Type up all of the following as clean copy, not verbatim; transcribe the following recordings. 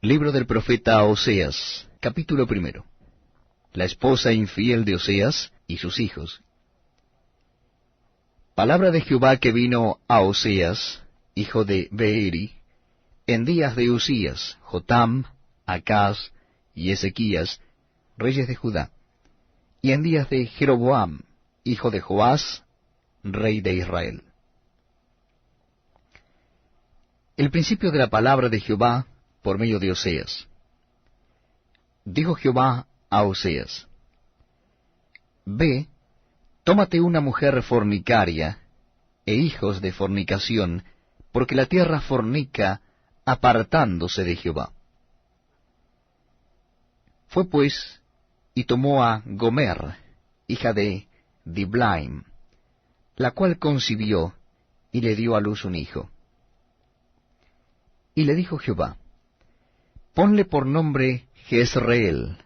Libro del profeta Oseas, capítulo 1. La esposa infiel de Oseas y sus hijos. Palabra de Jehová que vino a Oseas, hijo de Beeri, en días de Usías, Jotam, Acaz y Ezequías, reyes de Judá, y en días de Jeroboam, hijo de Joás, rey de Israel. El principio de la palabra de Jehová por medio de Oseas. Dijo Jehová a Oseas: Ve, tómate una mujer fornicaria e hijos de fornicación, porque la tierra fornica apartándose de Jehová. Fue pues y tomó a Gomer, hija de Diblaim, la cual concibió y le dio a luz un hijo. Y le dijo Jehová: Ponle por nombre Jezreel,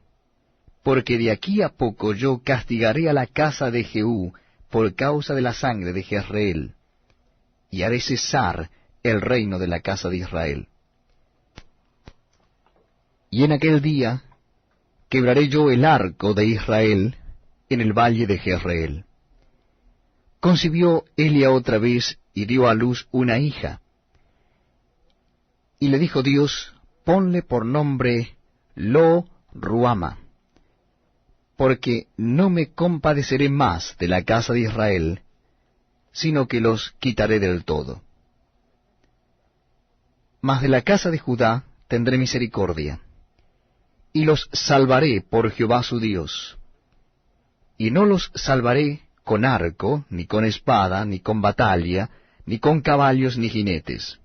porque de aquí a poco yo castigaré a la casa de Jehú por causa de la sangre de Jezreel, y haré cesar el reino de la casa de Israel. Y en aquel día quebraré yo el arco de Israel en el valle de Jezreel. Concibió Elia otra vez y dio a luz una hija. Y le dijo Dios: Ponle por nombre Lo-Ruama, porque no me compadeceré más de la casa de Israel, sino que los quitaré del todo. Mas de la casa de Judá tendré misericordia, y los salvaré por Jehová su Dios. Y no los salvaré con arco, ni con espada, ni con batalla, ni con caballos, ni jinetes.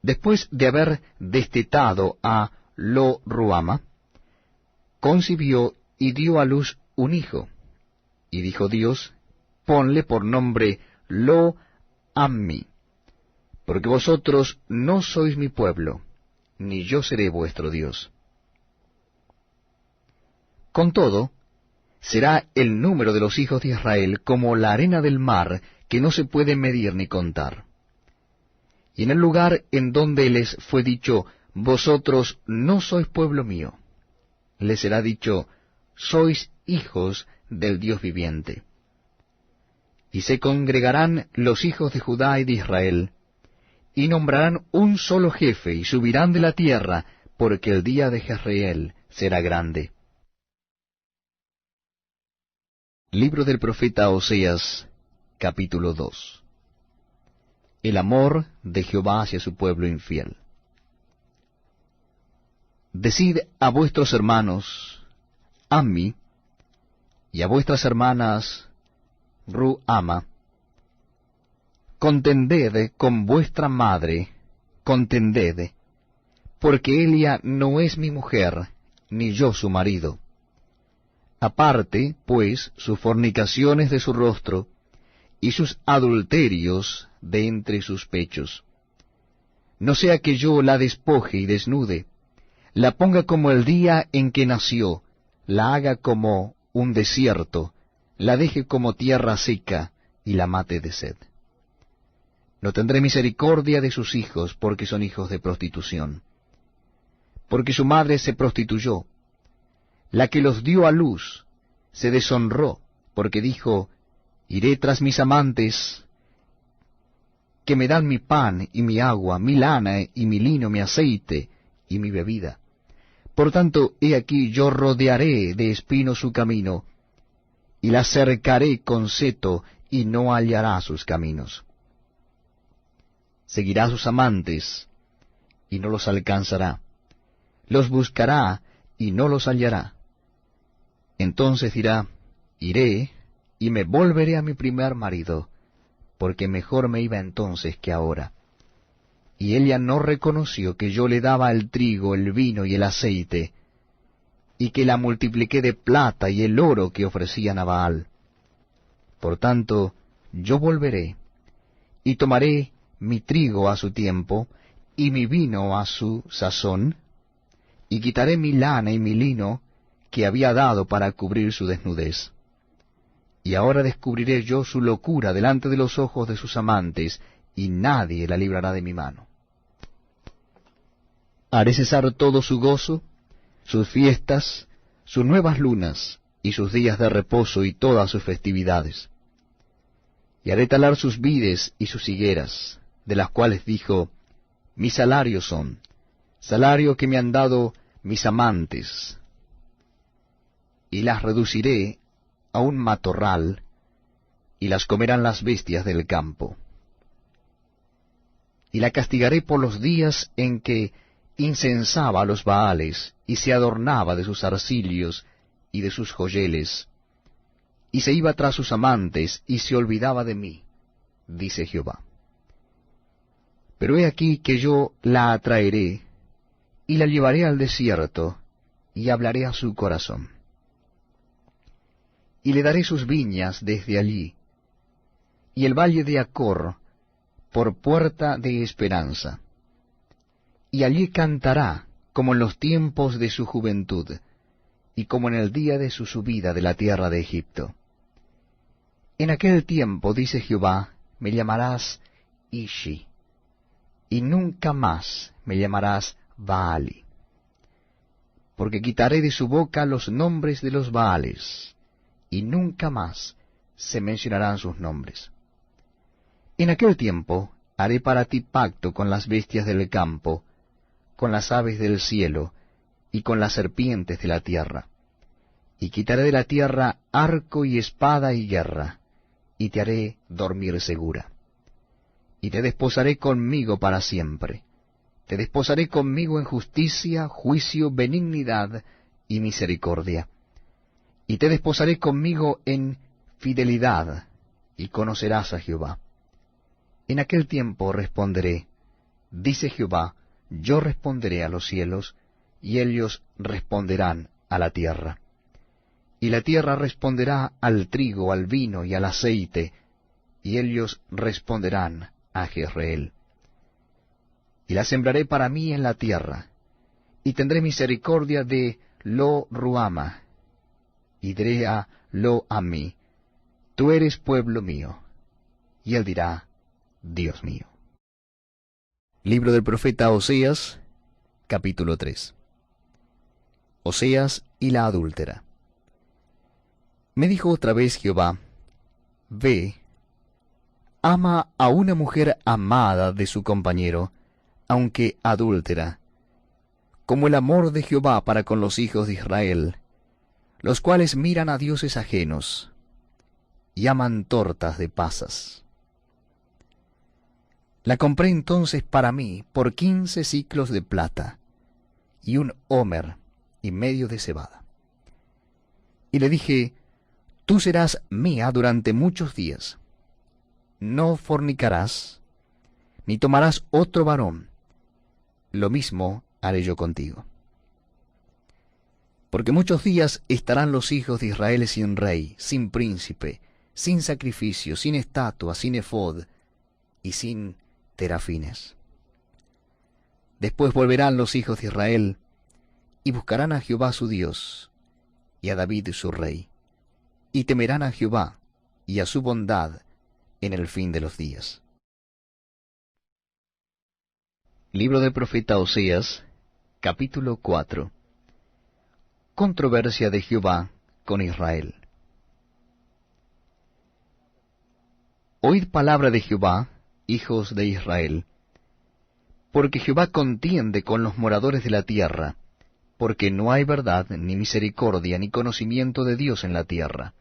Después de haber destetado a Lo-Ruama, concibió y dio a luz un hijo. Y dijo Dios: Ponle por nombre Lo-Ammi, porque vosotros no sois mi pueblo, ni yo seré vuestro Dios. Con todo, será el número de los hijos de Israel como la arena del mar, que no se puede medir ni contar. Y en el lugar en donde les fue dicho: Vosotros no sois pueblo mío, les será dicho: Sois hijos del Dios viviente. Y se congregarán los hijos de Judá y de Israel, y nombrarán un solo jefe, y subirán de la tierra, porque el día de Jezreel será grande. Libro del profeta Oseas, capítulo 2. El amor de Jehová hacia su pueblo infiel. Decid a vuestros hermanos Ammi, y a vuestras hermanas Ruama: Contended con vuestra madre, contended, porque Elia no es mi mujer, ni yo su marido. Aparte, pues, sus fornicaciones de su rostro, y sus adulterios de entre sus pechos. No sea que yo la despoje y desnude, la ponga como el día en que nació, la haga como un desierto, la deje como tierra seca, y la mate de sed. No tendré misericordia de sus hijos, porque son hijos de prostitución. Porque su madre se prostituyó, la que los dio a luz se deshonró, porque dijo: Iré tras mis amantes, que me dan mi pan y mi agua, mi lana y mi lino, mi aceite y mi bebida. Por tanto, he aquí yo rodearé de espinos su camino, y la cercaré con seto, y no hallará sus caminos. Seguirá a sus amantes, y no los alcanzará. Los buscará, y no los hallará. Entonces dirá: Iré, y me volveré a mi primer marido, porque mejor me iba entonces que ahora. Y ella no reconoció que yo le daba el trigo, el vino y el aceite, y que la multipliqué de plata y el oro que ofrecían a Baal. Por tanto, yo volveré, y tomaré mi trigo a su tiempo, y mi vino a su sazón, y quitaré mi lana y mi lino, que había dado para cubrir su desnudez. Y ahora descubriré yo su locura delante de los ojos de sus amantes, y nadie la librará de mi mano. Haré cesar todo su gozo, sus fiestas, sus nuevas lunas, y sus días de reposo, y todas sus festividades. Y haré talar sus vides y sus higueras, de las cuales dijo, mi salario son, salario que me han dado mis amantes. Y las reduciré a un matorral, y las comerán las bestias del campo. Y la castigaré por los días en que incensaba a los Baales, y se adornaba de sus arcillos y de sus joyeles, y se iba tras sus amantes, y se olvidaba de mí, dice Jehová. Pero he aquí que yo la atraeré, y la llevaré al desierto, y hablaré a su corazón. Y le daré sus viñas desde allí, y el valle de Acor por puerta de esperanza. Y allí cantará como en los tiempos de su juventud, y como en el día de su subida de la tierra de Egipto. En aquel tiempo, dice Jehová, me llamarás Ishi, y nunca más me llamarás Baali, porque quitaré de su boca los nombres de los Baales, y nunca más se mencionarán sus nombres. En aquel tiempo haré para ti pacto con las bestias del campo, con las aves del cielo, y con las serpientes de la tierra. Y quitaré de la tierra arco y espada y guerra, y te haré dormir segura. Y te desposaré conmigo para siempre. Te desposaré conmigo en justicia, juicio, benignidad y misericordia. Y te desposaré conmigo en fidelidad, y conocerás a Jehová. En aquel tiempo responderé, dice Jehová, yo responderé a los cielos, y ellos responderán a la tierra. Y la tierra responderá al trigo, al vino y al aceite, y ellos responderán a Jezreel. Y la sembraré para mí en la tierra, y tendré misericordia de Lo Ruama, y diré a Lo Ammi, tú eres pueblo mío, y él dirá, Dios mío. Libro del profeta Oseas, capítulo 3. Oseas y la adúltera. Me dijo otra vez Jehová, ve, ama a una mujer amada de su compañero, aunque adúltera, como el amor de Jehová para con los hijos de Israel, los cuales miran a dioses ajenos, y aman tortas de pasas. La compré entonces para mí por 15 siclos de plata, y un homer y medio de cebada. Y le dije, tú serás mía durante muchos días. No fornicarás, ni tomarás otro varón. Lo mismo haré yo contigo. Porque muchos días estarán los hijos de Israel sin rey, sin príncipe, sin sacrificio, sin estatua, sin efod y sin terafines. Después volverán los hijos de Israel y buscarán a Jehová su Dios y a David su rey, y temerán a Jehová y a su bondad en el fin de los días. Libro del profeta Oseas, capítulo 4. Controversia de Jehová con Israel. Oíd palabra de Jehová, hijos de Israel, porque Jehová contiende con los moradores de la tierra, porque no hay verdad, ni misericordia, ni conocimiento de Dios en la tierra.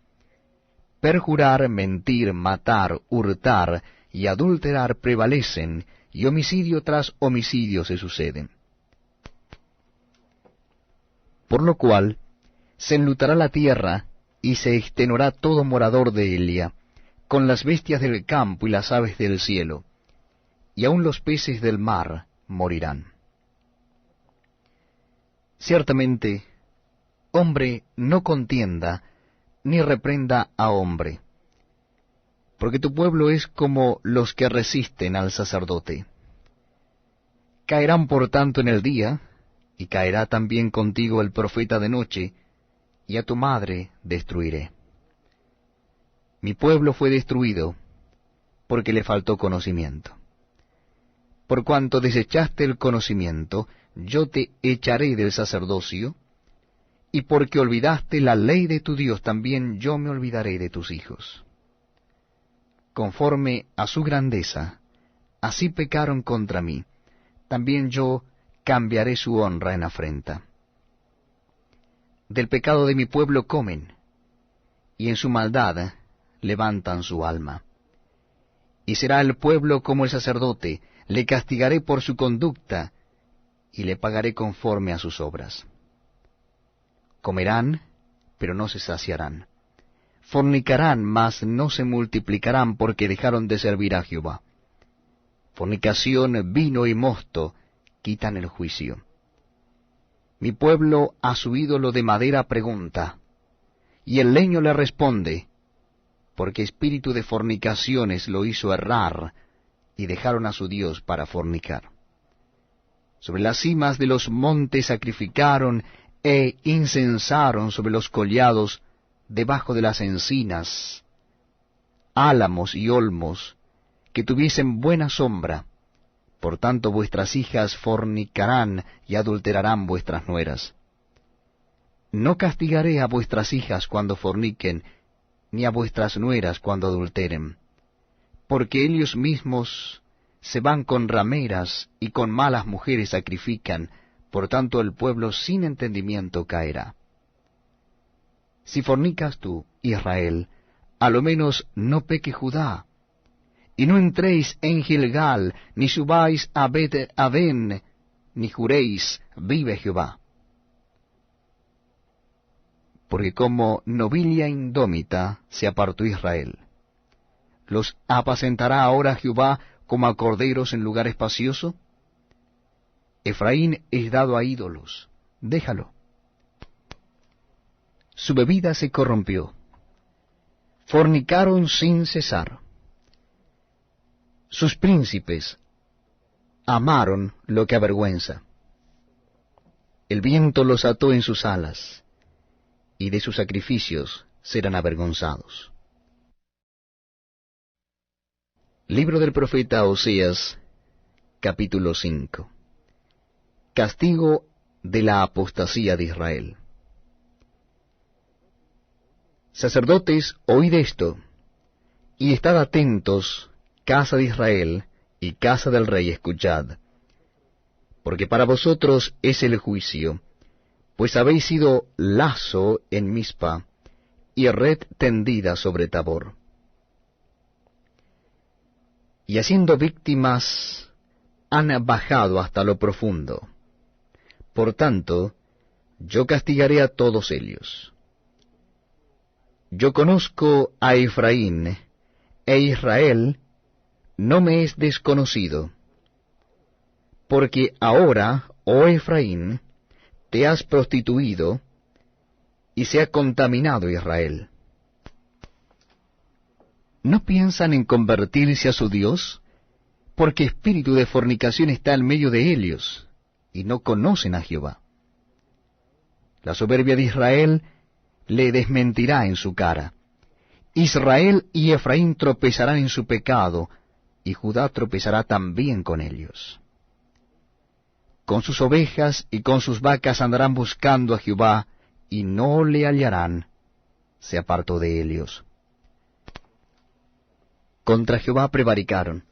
Perjurar, mentir, matar, hurtar y adulterar prevalecen, y homicidio tras homicidio se suceden. Por lo cual se enlutará la tierra, y se extenuará todo morador de ella, con las bestias del campo y las aves del cielo, y aun los peces del mar morirán. Ciertamente, hombre no contienda, ni reprenda a hombre, porque tu pueblo es como los que resisten al sacerdote. Caerán por tanto en el día, y caerá también contigo el profeta de noche, y a tu madre destruiré. Mi pueblo fue destruido, porque le faltó conocimiento. por cuanto desechaste el conocimiento, yo te echaré del sacerdocio, y porque olvidaste la ley de tu Dios, también yo me olvidaré de tus hijos. Conforme a su grandeza, así pecaron contra mí, también yo cambiaré su honra en afrenta. Del pecado de mi pueblo comen, y en su maldad levantan su alma. Y será el pueblo como el sacerdote, le castigaré por su conducta, y le pagaré conforme a sus obras. Comerán, pero no se saciarán. Fornicarán, mas no se multiplicarán, porque dejaron de servir a Jehová. Fornicación, vino y mosto quitan el juicio. Mi pueblo a su ídolo de madera pregunta, y el leño le responde, porque espíritu de fornicaciones lo hizo errar, y dejaron a su Dios para fornicar. Sobre las cimas de los montes sacrificaron, e incensaron sobre los collados, debajo de las encinas, álamos y olmos, que tuviesen buena sombra. Por tanto vuestras hijas fornicarán y adulterarán vuestras nueras. No castigaré a vuestras hijas cuando forniquen, ni a vuestras nueras cuando adulteren, porque ellos mismos se van con rameras y con malas mujeres sacrifican, por tanto el pueblo sin entendimiento caerá. Si fornicas tú, Israel, a lo menos no peque Judá, y no entréis en Gilgal, ni subáis a Bet-Aven, ni juréis, vive Jehová. Porque como novilla indómita se apartó Israel. ¿Los apacentará ahora Jehová como a corderos en lugar espacioso? Efraín es dado a ídolos, déjalo. Su bebida se corrompió. Fornicaron sin cesar. Sus príncipes amaron lo que avergüenza. El viento los ató en sus alas, y de sus sacrificios serán avergonzados. Libro del profeta Oseas, capítulo 5. Castigo de la apostasía de Israel. Sacerdotes, oíd esto, y estad atentos, casa de Israel y casa del rey, escuchad. Porque para vosotros es el juicio, pues habéis sido lazo en Mizpa, y red tendida sobre Tabor. Y haciendo víctimas, han bajado hasta lo profundo. Por tanto, yo castigaré a todos ellos. Yo conozco a Efraín, e Israel no me es desconocido. Porque ahora, oh Efraín, te has prostituido, y se ha contaminado Israel. ¿No piensan en convertirse a su Dios? Porque espíritu de fornicación está en medio de ellos, y no conocen a Jehová. La soberbia de Israel le desmentirá en su cara. Israel y Efraín tropezarán en su pecado, y Judá tropezará también con ellos. Con sus ovejas y con sus vacas andarán buscando a Jehová, y no le hallarán. Se apartó de ellos. Contra Jehová prevaricaron,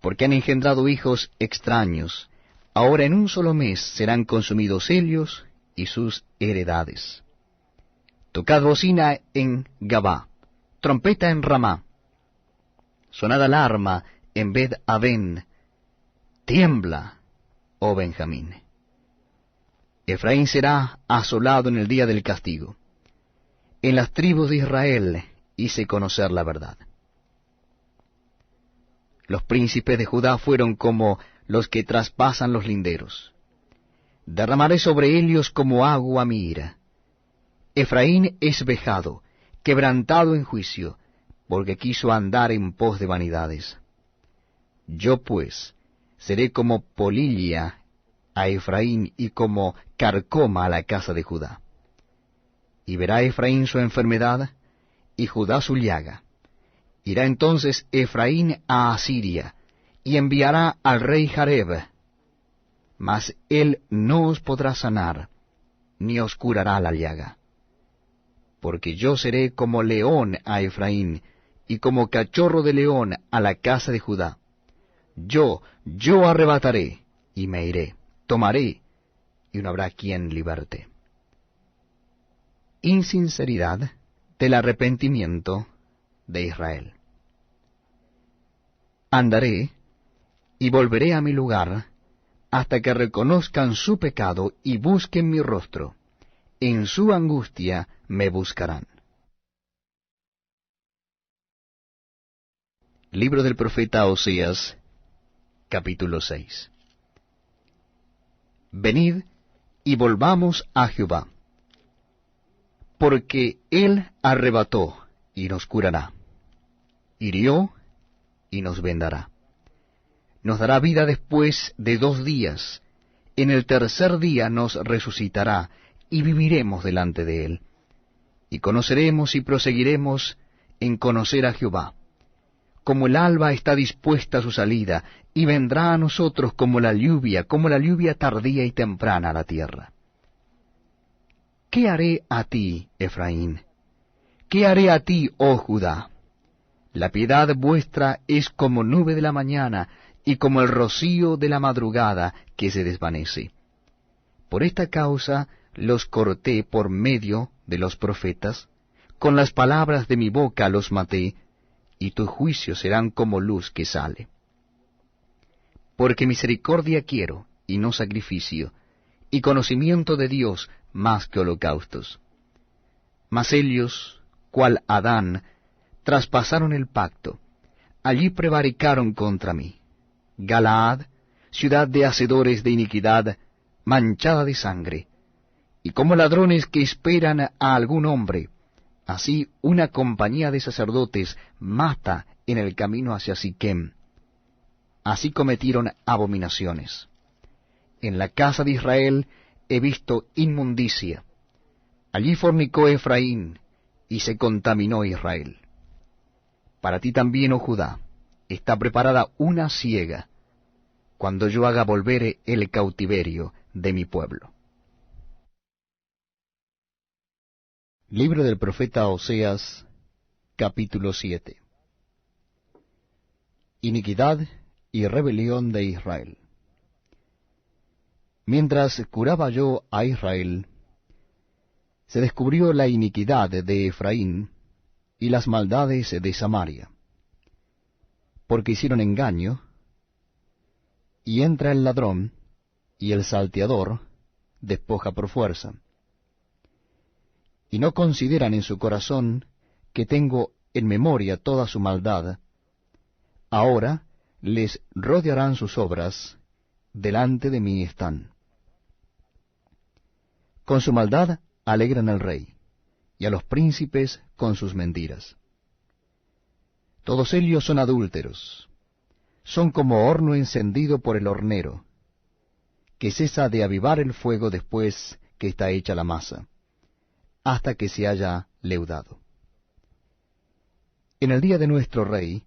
porque han engendrado hijos extraños. Ahora en un solo mes serán consumidos ellos y sus heredades. Tocad bocina en Gabá, trompeta en Ramá. Sonad alarma en Bet-Aven. Tiembla, oh Benjamín. Efraín será asolado en el día del castigo. En las tribus de Israel hice conocer la verdad. Los príncipes de Judá fueron como los que traspasan los linderos. Derramaré sobre ellos como agua mi ira. Efraín es vejado, quebrantado en juicio, porque quiso andar en pos de vanidades. Yo pues seré como polilla a Efraín y como carcoma a la casa de Judá. Y verá Efraín su enfermedad, y Judá su llaga. Irá entonces Efraín a Asiria, y enviará al rey Jareb, mas él no os podrá sanar, ni os curará la llaga. Porque yo seré como león a Efraín, y como cachorro de león a la casa de Judá. Yo arrebataré, y me iré, tomaré, y no habrá quien liberte. Insinceridad del arrepentimiento de Israel. Andaré, y volveré a mi lugar, hasta que reconozcan su pecado y busquen mi rostro. En su angustia me buscarán. Libro del profeta Oseas, capítulo 6. Venid y volvamos a Jehová, porque él arrebató y nos curará, hirió y nos vendará. Nos dará vida después de 2 días, en el tercer día nos resucitará, y viviremos delante de él. Y conoceremos y proseguiremos en conocer a Jehová. Como el alba está dispuesta a su salida, y vendrá a nosotros como la lluvia tardía y temprana a la tierra. ¿Qué haré a ti, Efraín? ¿Qué haré a ti, oh Judá? La piedad vuestra es como nube de la mañana, y como el rocío de la madrugada que se desvanece. Por esta causa los corté por medio de los profetas, con las palabras de mi boca los maté, y tus juicios serán como luz que sale. Porque misericordia quiero, y no sacrificio, y conocimiento de Dios más que holocaustos. Mas ellos, cual Adán, traspasaron el pacto, allí prevaricaron contra mí. Galaad, ciudad de hacedores de iniquidad, manchada de sangre, y como ladrones que esperan a algún hombre, así una compañía de sacerdotes mata en el camino hacia Siquem. Así cometieron abominaciones. En la casa de Israel he visto inmundicia. Allí fornicó Efraín, y se contaminó Israel. Para ti también, oh Judá, está preparada una siega, cuando yo haga volver el cautiverio de mi pueblo. Libro del profeta Oseas, capítulo 7. Iniquidad y rebelión de Israel. Mientras curaba yo a Israel, se descubrió la iniquidad de Efraín y las maldades de Samaria, porque hicieron engaño, y entra el ladrón, y el salteador despoja por fuerza. Y no consideran en su corazón que tengo en memoria toda su maldad. Ahora les rodearán sus obras, delante de mí están. Con su maldad alegran al rey, y a los príncipes con sus mentiras. Todos ellos son adúlteros, son como horno encendido por el hornero, que cesa de avivar el fuego después que está hecha la masa, hasta que se haya leudado. En el día de nuestro rey,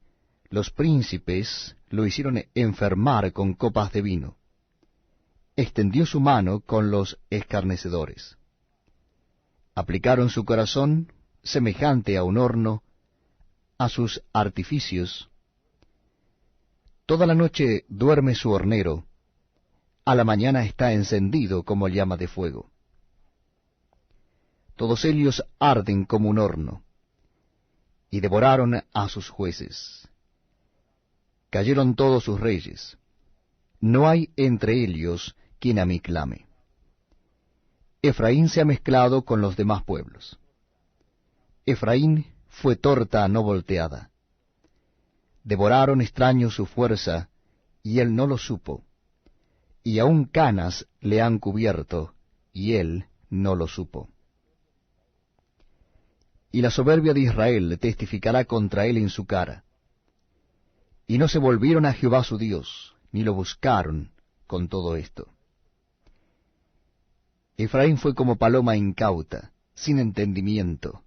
los príncipes lo hicieron enfermar con copas de vino. Extendió su mano con los escarnecedores. Aplicaron su corazón, semejante a un horno, a sus artificios. Toda la noche duerme su hornero, a la mañana está encendido como llama de fuego. Todos ellos arden como un horno, y devoraron a sus jueces. Cayeron todos sus reyes. No hay entre ellos quien a mí clame. Efraín se ha mezclado con los demás pueblos. Efraín fue torta no volteada. Devoraron extraños su fuerza, y él no lo supo. Y aun canas le han cubierto, y él no lo supo. Y la soberbia de Israel testificará contra él en su cara. Y no se volvieron a Jehová su Dios, ni lo buscaron con todo esto. Efraín fue como paloma incauta, sin entendimiento.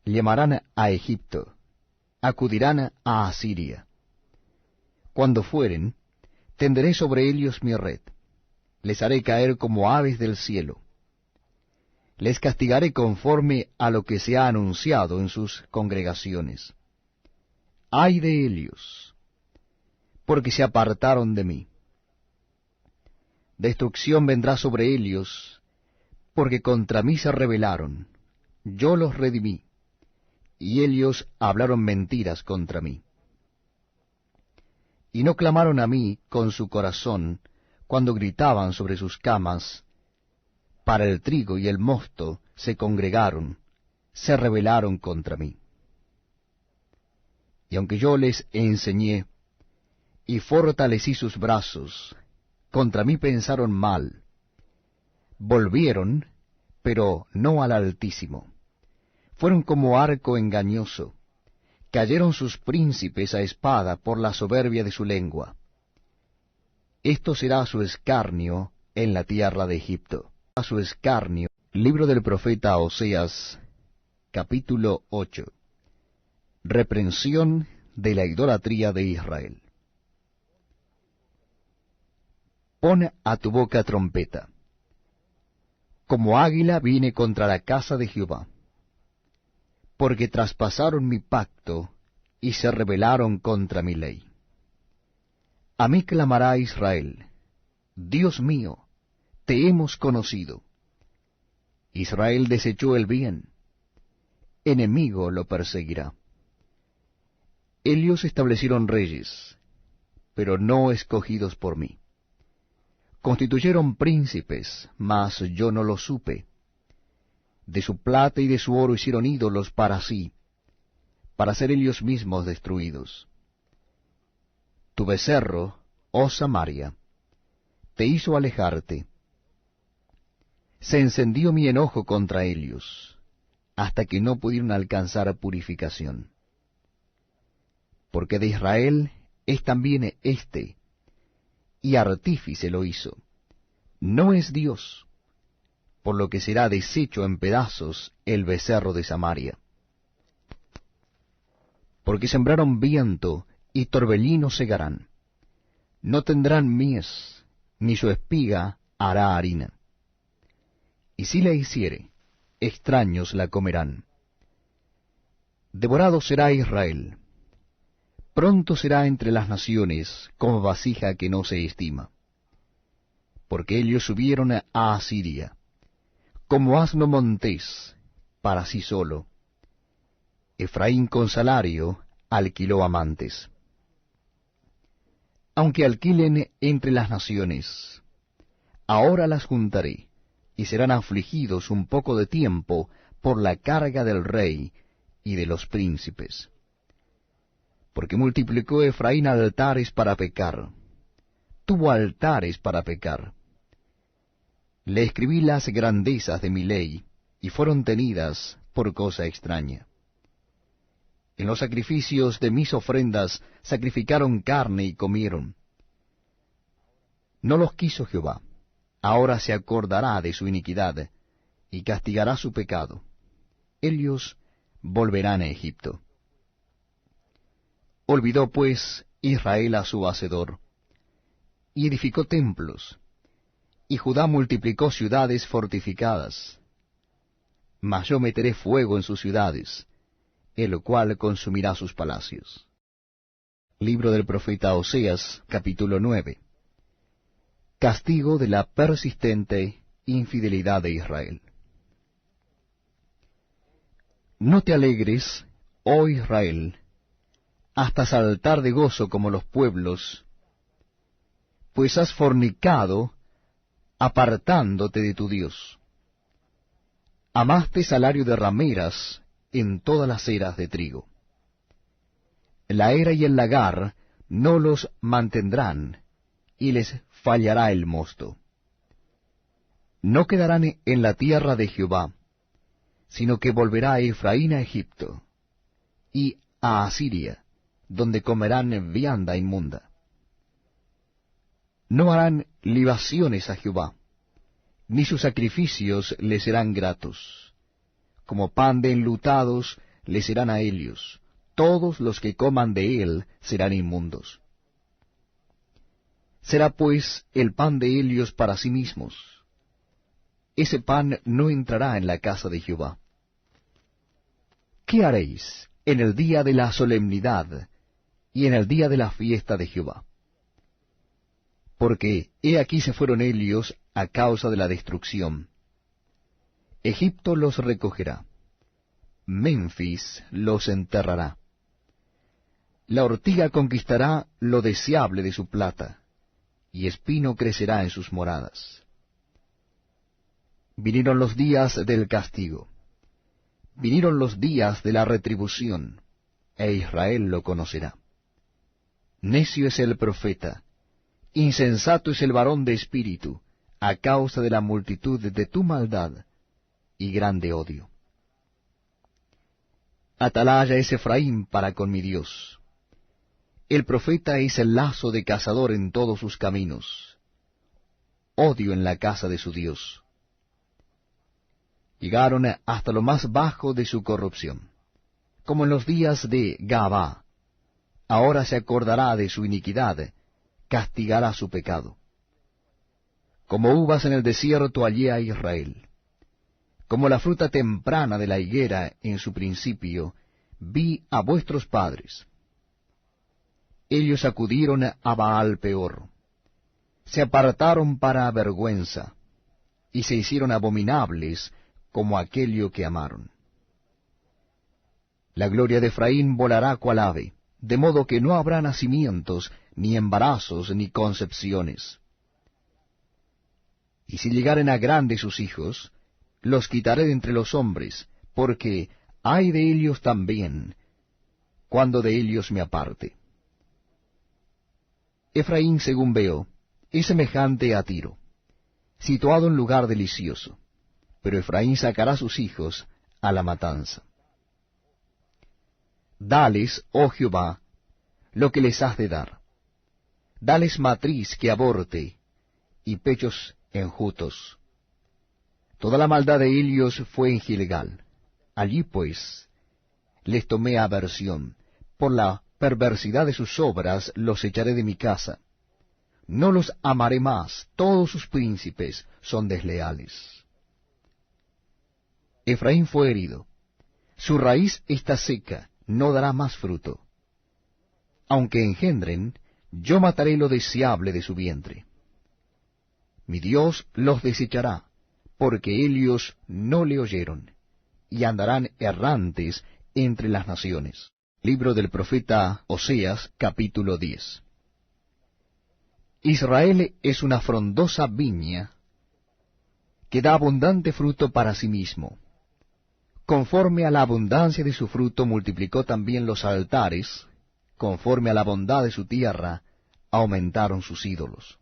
Llamarán a Egipto, acudirán a Asiria. Cuando fueren, tenderé sobre ellos mi red, les haré caer como aves del cielo. Les castigaré conforme a lo que se ha anunciado en sus congregaciones. ¡Ay de ellos! Porque se apartaron de mí. Destrucción vendrá sobre ellos, porque contra mí se rebelaron. Yo los redimí, y ellos hablaron mentiras contra mí. Y no clamaron a mí con su corazón, cuando gritaban sobre sus camas. Para el trigo y el mosto se congregaron, se rebelaron contra mí. Y aunque yo les enseñé, y fortalecí sus brazos, contra mí pensaron mal. Volvieron, pero no al Altísimo. Fueron como arco engañoso. Cayeron sus príncipes a espada por la soberbia de su lengua. Esto será su escarnio en la tierra de Egipto. A su escarnio. Libro del profeta Oseas, capítulo 8. Reprensión de la idolatría de Israel. Pon a tu boca trompeta. Como águila vine contra la casa de Jehová, porque traspasaron mi pacto y se rebelaron contra mi ley. A mí clamará Israel: Dios mío, te hemos conocido. Israel desechó el bien, enemigo lo perseguirá. Ellos establecieron reyes, pero no escogidos por mí. Constituyeron príncipes, mas yo no lo supe. De su plata y de su oro hicieron ídolos para sí, para ser ellos mismos destruidos. Tu becerro, oh Samaria, te hizo alejarte. Se encendió mi enojo contra ellos, hasta que no pudieron alcanzar purificación. Porque de Israel es también éste, y artífice lo hizo. No es Dios, por lo que será deshecho en pedazos el becerro de Samaria. Porque sembraron viento, y torbellino segarán. No tendrán mies, ni su espiga hará harina. Y si la hiciere, extraños la comerán. Devorado será Israel. Pronto será entre las naciones, como vasija que no se estima. Porque ellos subieron a Asiria, como asno montés, para sí solo. Efraín con salario alquiló amantes. Aunque alquilen entre las naciones, ahora las juntaré, y serán afligidos un poco de tiempo por la carga del rey y de los príncipes. Porque multiplicó Efraín altares para pecar, tuvo altares para pecar. Le escribí las grandezas de mi ley, y fueron tenidas por cosa extraña. En los sacrificios de mis ofrendas sacrificaron carne y comieron. No los quiso Jehová, ahora se acordará de su iniquidad, y castigará su pecado. Ellos volverán a Egipto. Olvidó pues Israel a su hacedor, y edificó templos, y Judá multiplicó ciudades fortificadas. Mas yo meteré fuego en sus ciudades, el cual consumirá sus palacios. Libro del profeta Oseas, capítulo 9. Castigo de la persistente infidelidad de Israel. No te alegres, oh Israel, hasta saltar de gozo como los pueblos, pues has fornicado, apartándote de tu Dios. Amaste salario de rameras en todas las eras de trigo. La era y el lagar no los mantendrán, y les fallará el mosto. No quedarán en la tierra de Jehová, sino que volverá Efraín a Egipto, y a Asiria, donde comerán vianda inmunda. No harán libaciones a Jehová, ni sus sacrificios les serán gratos. Como pan de enlutados les serán a ellos, todos los que coman de él serán inmundos. Será pues el pan de ellos para sí mismos. Ese pan no entrará en la casa de Jehová. ¿Qué haréis en el día de la solemnidad y en el día de la fiesta de Jehová? Porque he aquí se fueron ellos a causa de la destrucción. Egipto los recogerá, Memphis los enterrará. La ortiga conquistará lo deseable de su plata, y espino crecerá en sus moradas. Vinieron los días del castigo, vinieron los días de la retribución, e Israel lo conocerá. Necio es el profeta, insensato es el varón de espíritu, a causa de la multitud de tu maldad y grande odio. Atalaya es Efraín para con mi Dios. El profeta es el lazo de cazador en todos sus caminos. Odio en la casa de su Dios. Llegaron hasta lo más bajo de su corrupción, como en los días de Gabá. Ahora se acordará de su iniquidad, castigará su pecado. Como uvas en el desierto hallé a Israel. Como la fruta temprana de la higuera en su principio, vi a vuestros padres. Ellos acudieron a Baal peor, se apartaron para vergüenza, y se hicieron abominables como aquello que amaron. La gloria de Efraín volará cual ave, de modo que no habrá nacimientos, ni embarazos, ni concepciones. Y si llegaren a grandes sus hijos, los quitaré de entre los hombres, porque hay de ellos también, cuando de ellos me aparte. Efraín, según veo, es semejante a Tiro, situado en lugar delicioso, pero Efraín sacará sus hijos a la matanza. Dales, oh Jehová, lo que les has de dar. Dales matriz que aborte, y pechos enjutos. Toda la maldad de ellos fue en Gilgal. Allí pues les tomé aversión. Por la perversidad de sus obras los echaré de mi casa. No los amaré más, todos sus príncipes son desleales. Efraín fue herido, su raíz está seca, no dará más fruto. Aunque engendren, yo mataré lo deseable de su vientre. Mi Dios los desechará, porque ellos no le oyeron, y andarán errantes entre las naciones. Libro del profeta Oseas, capítulo 10. Israel es una frondosa viña que da abundante fruto para sí mismo. Conforme a la abundancia de su fruto multiplicó también los altares, conforme a la bondad de su tierra aumentaron sus ídolos.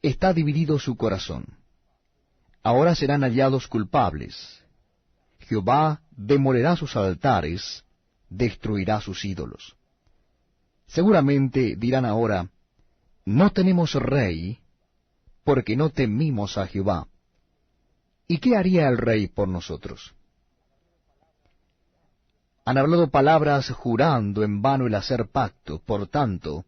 Está dividido su corazón. Ahora serán hallados culpables. Jehová demolerá sus altares, destruirá sus ídolos. Seguramente dirán ahora, no tenemos rey, porque no temimos a Jehová. ¿Y qué haría el rey por nosotros? Han hablado palabras jurando en vano el hacer pacto, por tanto,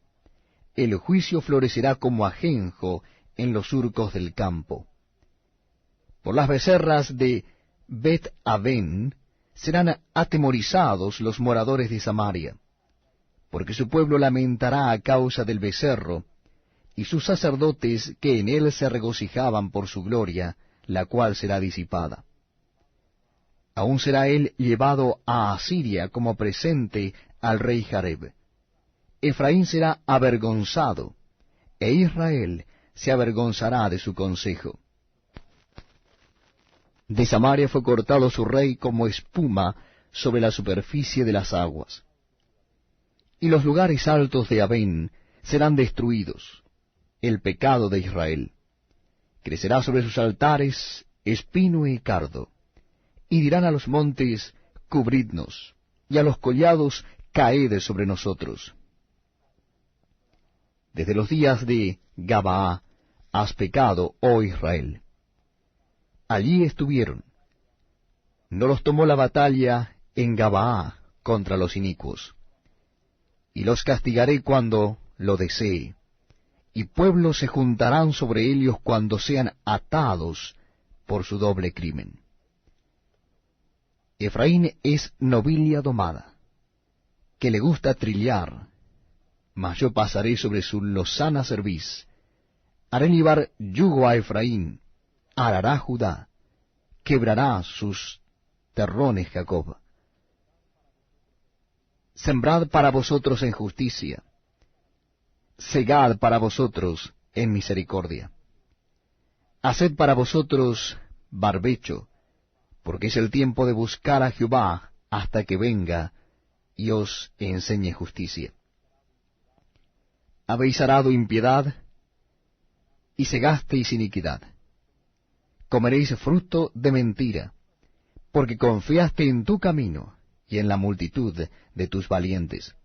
el juicio florecerá como ajenjo en los surcos del campo. Por las becerras de Bet-Aven serán atemorizados los moradores de Samaria, porque su pueblo lamentará a causa del becerro, y sus sacerdotes que en él se regocijaban por su gloria, la cual será disipada. Aún será él llevado a Asiria como presente al rey Jareb. Efraín será avergonzado, e Israel se avergonzará de su consejo. De Samaria fue cortado su rey como espuma sobre la superficie de las aguas. Y los lugares altos de Avén serán destruidos, el pecado de Israel. Crecerá sobre sus altares espino y cardo, y dirán a los montes, cubridnos, y a los collados, caed sobre nosotros. Desde los días de Gabaa has pecado, oh Israel. Allí estuvieron. No los tomó la batalla en Gabaa contra los inicuos. Y los castigaré cuando lo desee. y pueblos se juntarán sobre ellos cuando sean atados por su doble crimen. Efraín es novilia domada, que le gusta trillar, mas yo pasaré sobre su lozana cerviz. Haré llevar yugo a Efraín, arará Judá, quebrará sus terrones Jacob. Sembrad para vosotros en justicia, segad para vosotros en misericordia. Haced para vosotros barbecho, porque es el tiempo de buscar a Jehová hasta que venga y os enseñe justicia. Habéis arado impiedad y segasteis iniquidad. Comeréis fruto de mentira, porque confiaste en tu camino y en la multitud de tus valientes.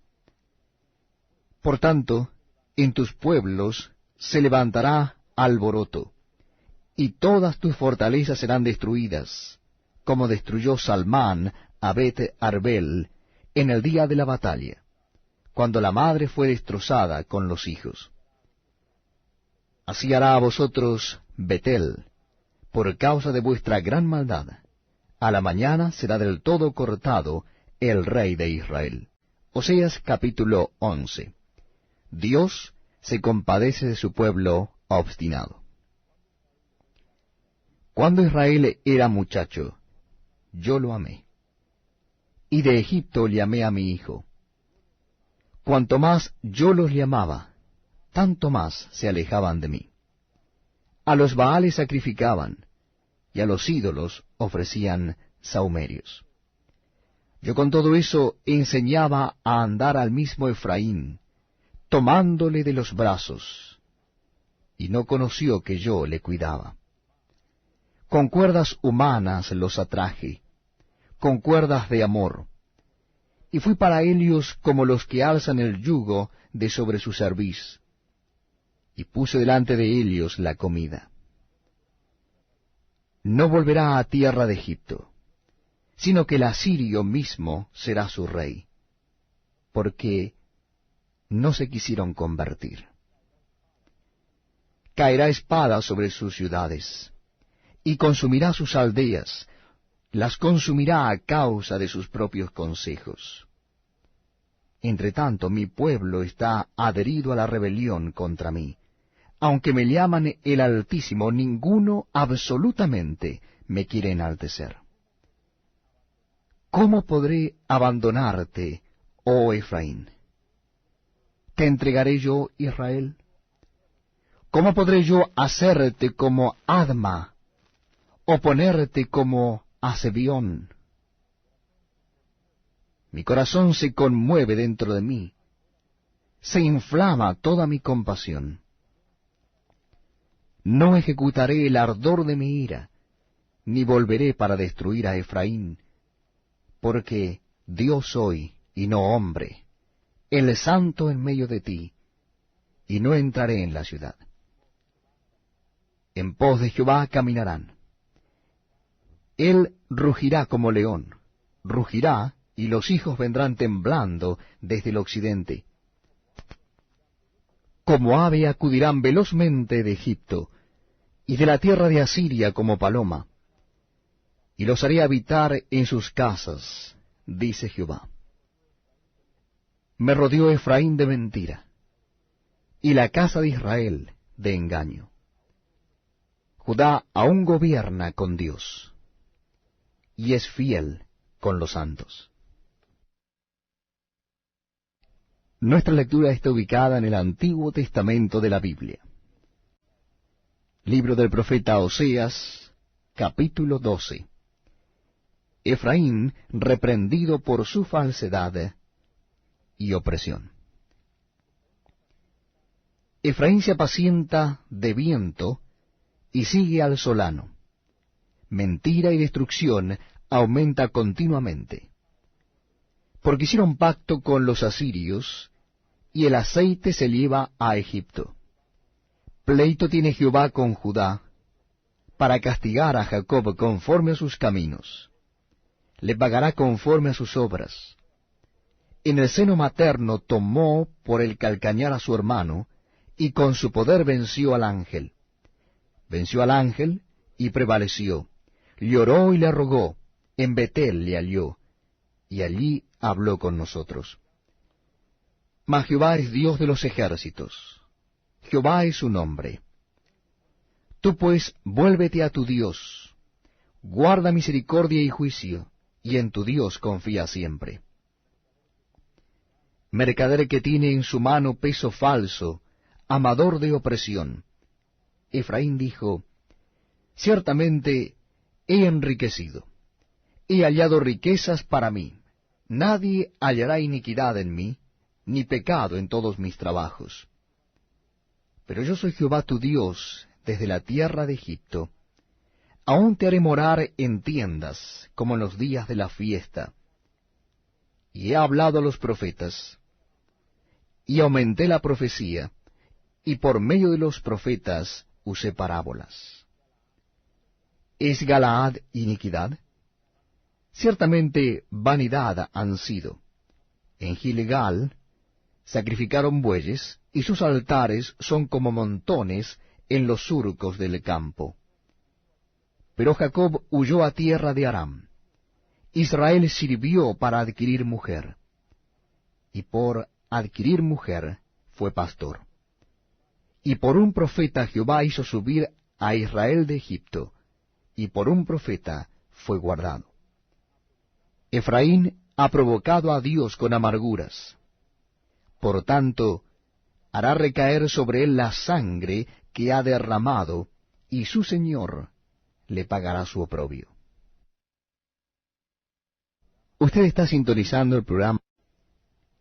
Por tanto, en tus pueblos se levantará alboroto, y todas tus fortalezas serán destruidas, como destruyó Salmán a Bet Arbel en el día de la batalla, cuando la madre fue destrozada con los hijos. Así hará a vosotros Betel, por causa de vuestra gran maldad. A la mañana será del todo cortado el rey de Israel. Oseas capítulo 11. Dios se compadece de su pueblo obstinado. Cuando Israel era muchacho, yo lo amé, y de Egipto llamé a mi hijo. Cuanto más yo los llamaba, tanto más se alejaban de mí. A los Baales sacrificaban, y a los ídolos ofrecían sahumerios. Yo con todo eso enseñaba a andar al mismo Efraín, tomándole de los brazos, y no conoció que yo le cuidaba. Con cuerdas humanas los atraje, con cuerdas de amor, y fui para ellos como los que alzan el yugo de sobre su cerviz, y puse delante de ellos la comida. No volverá a tierra de Egipto, sino que el asirio mismo será su rey, porque no se quisieron convertir. Caerá espada sobre sus ciudades, y consumirá sus aldeas, las consumirá a causa de sus propios consejos. Entre tanto, mi pueblo está adherido a la rebelión contra mí. Aunque me llaman el Altísimo, ninguno absolutamente me quiere enaltecer. ¿Cómo podré abandonarte, oh Efraín? ¿Te entregaré yo, Israel? ¿Cómo podré yo hacerte como Adma, o ponerte como a Zebión? Mi corazón se conmueve dentro de mí, se inflama toda mi compasión. No ejecutaré el ardor de mi ira, ni volveré para destruir a Efraín, porque Dios soy y no hombre, el santo en medio de ti, y no entraré en la ciudad. En pos de Jehová caminarán. Él rugirá como león, rugirá, y los hijos vendrán temblando desde el occidente. Como ave acudirán velozmente de Egipto, y de la tierra de Asiria como paloma, y los haré habitar en sus casas, dice Jehová. Me rodeó Efraín de mentira, y la casa de Israel de engaño. Judá aún gobierna con Dios, y es fiel con los santos. Nuestra lectura está ubicada en el Antiguo Testamento de la Biblia. Libro del profeta Oseas, capítulo 12. Efraín reprendido por su falsedad y opresión. Efraín se apacienta de viento y sigue al solano. Mentira y destrucción aumenta continuamente. Porque hicieron pacto con los asirios, y el aceite se lleva a Egipto. Pleito tiene Jehová con Judá, para castigar a Jacob conforme a sus caminos. Le pagará conforme a sus obras. En el seno materno tomó por el calcañar a su hermano, y con su poder venció al ángel. Venció al ángel y prevaleció. Lloró y le rogó. En Betel le halló, y allí habló con nosotros. Mas Jehová es Dios de los ejércitos. Jehová es su nombre. Tú pues vuélvete a tu Dios. Guarda misericordia y juicio, y en tu Dios confía siempre. Mercader que tiene en su mano peso falso, amador de opresión. Efraín dijo, ciertamente he enriquecido, he hallado riquezas para mí. Nadie hallará iniquidad en mí, ni pecado en todos mis trabajos. Pero yo soy Jehová tu Dios desde la tierra de Egipto. Aún te haré morar en tiendas, como en los días de la fiesta. Y he hablado a los profetas, y aumenté la profecía, y por medio de los profetas usé parábolas. ¿Es Galaad iniquidad? Ciertamente vanidad han sido. En Gilgal sacrificaron bueyes, y sus altares son como montones en los surcos del campo. Pero Jacob huyó a tierra de Aram. Israel sirvió para adquirir mujer, y por adquirir mujer fue pastor. Y por un profeta Jehová hizo subir a Israel de Egipto, y por un profeta fue guardado. Efraín ha provocado a Dios con amarguras. Por tanto, hará recaer sobre él la sangre que ha derramado, y su Señor le pagará su oprobio. Usted está sintonizando el programa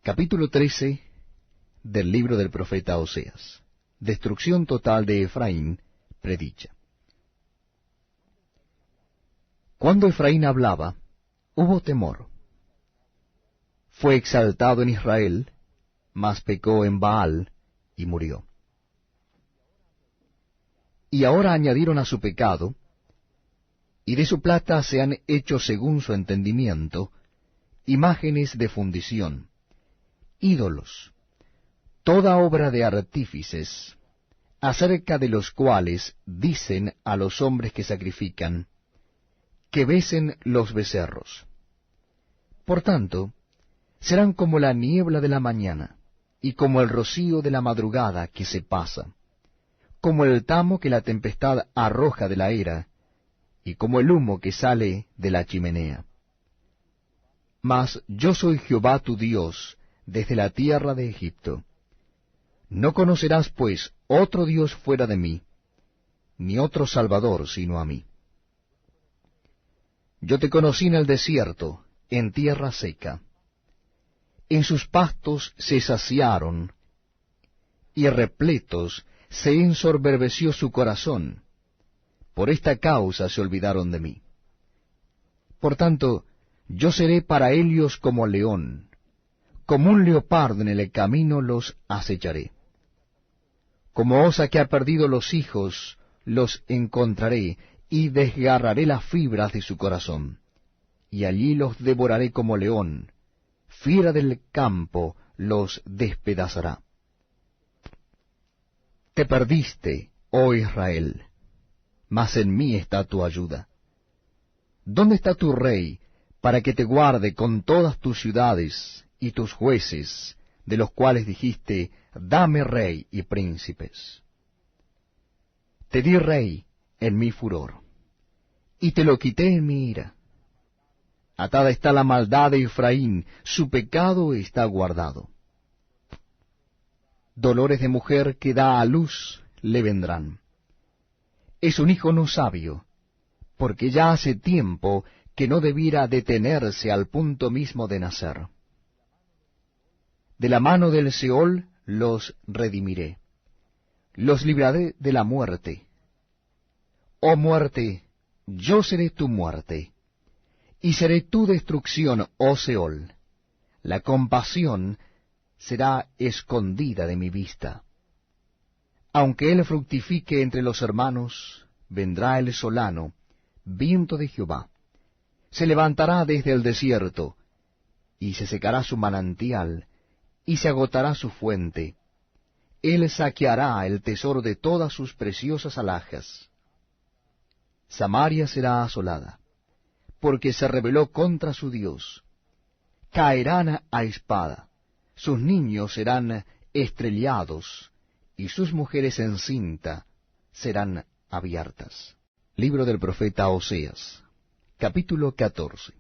capítulo 13 del libro del profeta Oseas. Destrucción total de Efraín predicha. Cuando Efraín hablaba, hubo temor. Fue exaltado en Israel, mas pecó en Baal y murió. Y ahora añadieron a su pecado, y de su plata se han hecho según su entendimiento, imágenes de fundición, ídolos, toda obra de artífices, acerca de los cuales dicen a los hombres que sacrifican, que besen los becerros. Por tanto, serán como la niebla de la mañana, y como el rocío de la madrugada que se pasa, como el tamo que la tempestad arroja de la era, y como el humo que sale de la chimenea. Mas yo soy Jehová tu Dios desde la tierra de Egipto. No conocerás, pues, otro Dios fuera de mí, ni otro Salvador sino a mí. Yo te conocí en el desierto, en tierra seca. En sus pastos se saciaron, y repletos se ensoberbeció su corazón. Por esta causa se olvidaron de mí. Por tanto, yo seré para ellos como león, como un leopardo en el camino los acecharé. Como osa que ha perdido los hijos, los encontraré, y desgarraré las fibras de su corazón, y allí los devoraré como león, fiera del campo los despedazará. Te perdiste, oh Israel, mas en mí está tu ayuda. ¿Dónde está tu rey, para que te guarde con todas tus ciudades y tus jueces, de los cuales dijiste, dame rey y príncipes? Te di rey en mi furor, y te lo quité en mi ira. Atada está la maldad de Efraín, su pecado está guardado. Dolores de mujer que da a luz le vendrán. Es un hijo no sabio, porque ya hace tiempo que no debiera detenerse al punto mismo de nacer. De la mano del Seol los redimiré, los libraré de la muerte. Oh muerte, yo seré tu muerte, y seré tu destrucción, oh Seol. La compasión será escondida de mi vista. Aunque él fructifique entre los hermanos, vendrá el solano, viento de Jehová. Se levantará desde el desierto, y se secará su manantial, y se agotará su fuente. Él saqueará el tesoro de todas sus preciosas alhajas. Samaria será asolada, porque se rebeló contra su Dios. Caerán a espada, sus niños serán estrellados, y sus mujeres en cinta serán abiertas. Libro del profeta Oseas, capítulo 14.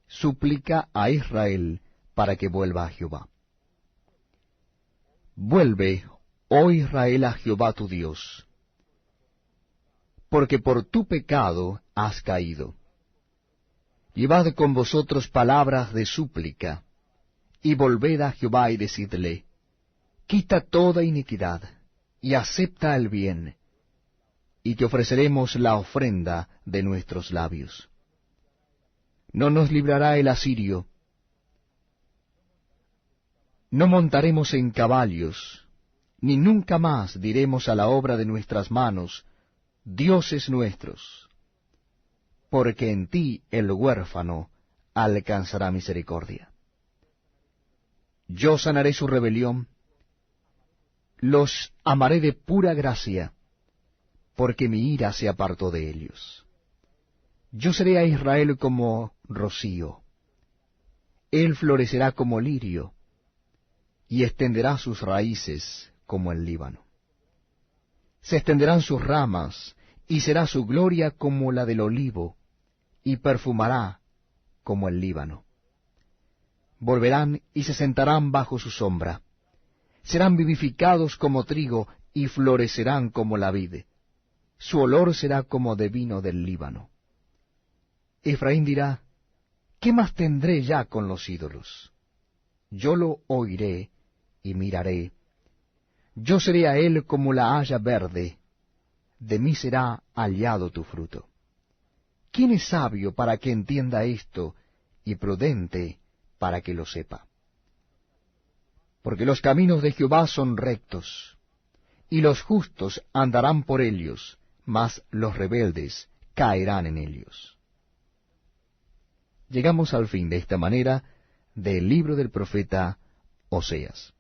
Súplica a Israel para que vuelva a Jehová. Vuelve, oh Israel, a Jehová tu Dios, porque por tu pecado has caído. Llevad con vosotros palabras de súplica, y volved a Jehová y decidle, quita toda iniquidad, y acepta el bien, y te ofreceremos la ofrenda de nuestros labios. No nos librará el asirio, no montaremos en caballos, ni nunca más diremos a la obra de nuestras manos, dioses nuestros, porque en ti el huérfano alcanzará misericordia. Yo sanaré su rebelión, los amaré de pura gracia, porque mi ira se apartó de ellos. Yo seré a Israel como rocío, él florecerá como lirio, y extenderá sus raíces como el Líbano. Se extenderán sus ramas, y será su gloria como la del olivo, y perfumará como el Líbano. Volverán y se sentarán bajo su sombra. Serán vivificados como trigo, y florecerán como la vid. Su olor será como de vino del Líbano. Efraín dirá, ¿qué más tendré ya con los ídolos? Yo lo oiré y miraré. Yo seré a él como la haya verde, de mí será hallado tu fruto. ¿Quién es sabio para que entienda esto, y prudente para que lo sepa? Porque los caminos de Jehová son rectos, y los justos andarán por ellos, mas los rebeldes caerán en ellos. Llegamos al fin de esta manera del libro del profeta Oseas.